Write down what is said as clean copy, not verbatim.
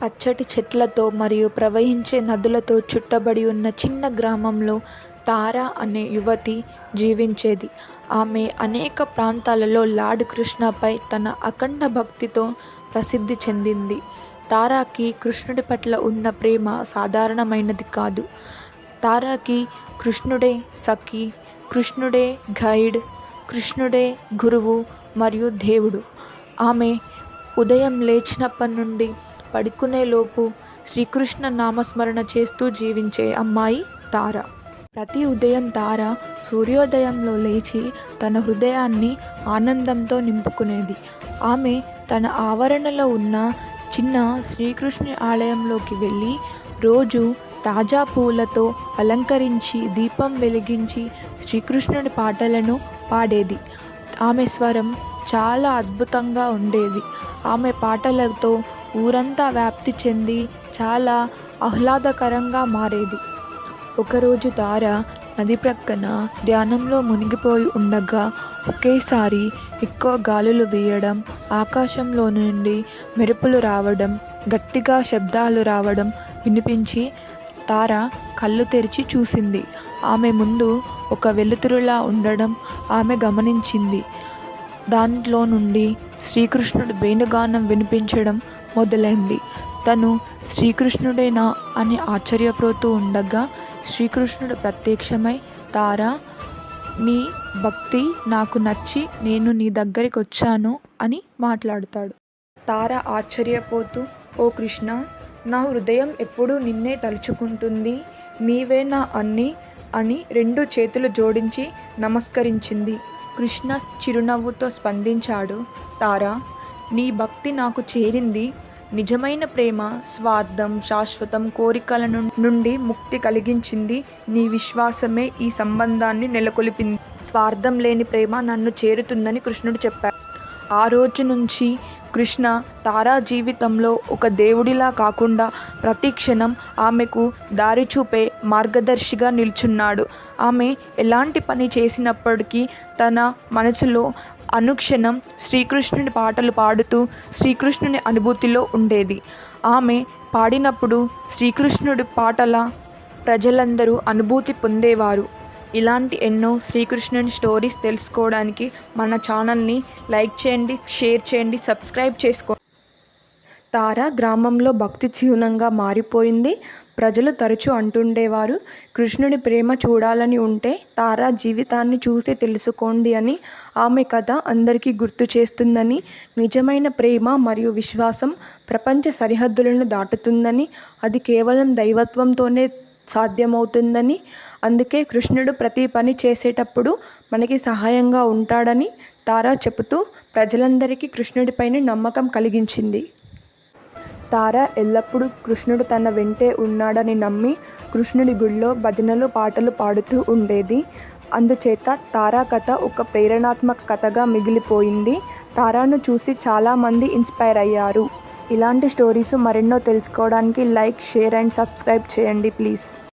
పచ్చటి చెట్లతో మరియు ప్రవహించే నదులతో చుట్టబడి ఉన్న చిన్న గ్రామంలో తార అనే యువతి జీవించేది. ఆమె అనేక ప్రాంతాలలో లార్డ్ కృష్ణపై తన అఖండ భక్తితో ప్రసిద్ధి చెందింది. తారాకి కృష్ణుడి పట్ల ఉన్న ప్రేమ సాధారణమైనది కాదు. తారాకి కృష్ణుడే సఖి, కృష్ణుడే గైడ్, కృష్ణుడే గురువు మరియు దేవుడు. ఆమె ఉదయం లేచినప్పటి నుండి పడుకునేలోపు శ్రీకృష్ణ నామస్మరణ చేస్తూ జీవించే అమ్మాయి తార. ప్రతి ఉదయం తార సూర్యోదయంలో లేచి తన హృదయాన్ని ఆనందంతో నింపుకునేది. ఆమె తన ఆవరణలో ఉన్న చిన్న శ్రీకృష్ణుని ఆలయంలోకి వెళ్ళి రోజు తాజా పూలతో అలంకరించి దీపం వెలిగించి శ్రీకృష్ణుడి పాటలను పాడేది. ఆమె స్వరం చాలా అద్భుతంగా ఉండేది. ఆమె పాటలతో ఊరంతా వ్యాప్తి చెంది చాలా ఆహ్లాదకరంగా మారేది. ఒకరోజు తార నది ప్రక్కన ధ్యానంలో మునిగిపోయి ఉండగా ఒకేసారి ఎక్కువ గాలులు వీయడం, ఆకాశంలో నుండి మెరుపులు రావడం, గట్టిగా శబ్దాలు రావడం వినిపించి తార కళ్ళు తెరిచి చూసింది. ఆమె ముందు ఒక వెలుతురులా ఉండడం ఆమె గమనించింది. దాంట్లో నుండి శ్రీకృష్ణుడు వేణుగానం వినిపించడం మొదలైంది. తను శ్రీకృష్ణుడేనా అని ఆశ్చర్యపోతూ ఉండగా శ్రీకృష్ణుడు ప్రత్యక్షమై, తార, నీ భక్తి నాకు నచ్చి నేను నీ దగ్గరికి వచ్చాను అని మాట్లాడతాడు. తార ఆశ్చర్యపోతూ, ఓ కృష్ణ, నా హృదయం ఎప్పుడూ నిన్నే తలుచుకుంటుంది, నీవేనా అని రెండు చేతులు జోడించి నమస్కరించింది. కృష్ణ చిరునవ్వుతో స్పందించాడు, తార, నీ భక్తి నాకు చేరింది. నిజమైన ప్రేమ స్వార్థం, శాశ్వతం కోరికల నుండి ముక్తి కలిగించింది. నీ విశ్వాసమే ఈ సంబంధాన్ని నెలకొల్పింది. స్వార్థం లేని ప్రేమ నన్ను చేరుతుందని కృష్ణుడు చెప్పాడు. ఆ రోజు నుంచి కృష్ణ తారా జీవితంలో ఒక దేవుడిలా కాకుండా ప్రతి క్షణం ఆమెకు దారి చూపే మార్గదర్శిగా నిల్చున్నాడు. ఆమె ఎలాంటి పని చేసినప్పటికీ తన మనసులో అనుక్షణం శ్రీకృష్ణుని పాటలు పాడుతూ శ్రీకృష్ణుని అనుభూతిలో ఉండేది. ఆమె పాడినప్పుడు శ్రీకృష్ణుడి పాటల ప్రజలందరూ అనుభూతి పొందేవారు. ఇలాంటి ఎన్నో శ్రీకృష్ణుని స్టోరీస్ తెలుసుకోవడానికి మన ఛానల్ని లైక్ చేయండి, షేర్ చేయండి, సబ్స్క్రైబ్ చేసుకోండి. తార గ్రామంలో భక్తి చిహ్నంగా మారిపోయింది. ప్రజలు తరచూ అంటుండేవారు, కృష్ణుడి ప్రేమ చూడాలని ఉంటే తారా జీవితాన్ని చూసి తెలుసుకోండి అని. ఆమె కథ అందరికీ గుర్తు చేస్తుందని, నిజమైన ప్రేమ మరియు విశ్వాసం ప్రపంచ సరిహద్దులను దాటుతుందని, అది కేవలం దైవత్వంతోనే సాధ్యమవుతుందని, అందుకే కృష్ణుడు ప్రతి పని చేసేటప్పుడు మనకి సహాయంగా ఉంటాడని తారా చెబుతూ ప్రజలందరికీ కృష్ణుడిపైన నమ్మకం కలిగించింది. తార ఎల్లప్పుడూ కృష్ణుడు తన వెంటే ఉన్నాడని నమ్మి కృష్ణుడి గుడిలో భజనలు, పాటలు పాడుతూ ఉండేది. అందుచేత తారా కథ ఒక ప్రేరణాత్మక కథగా మిగిలిపోయింది. తారాను చూసి చాలామంది ఇన్స్పైర్ అయ్యారు. ఇలాంటి స్టోరీస్ మరెన్నో తెలుసుకోవడానికి లైక్, షేర్ అండ్ సబ్స్క్రైబ్ చేయండి ప్లీజ్.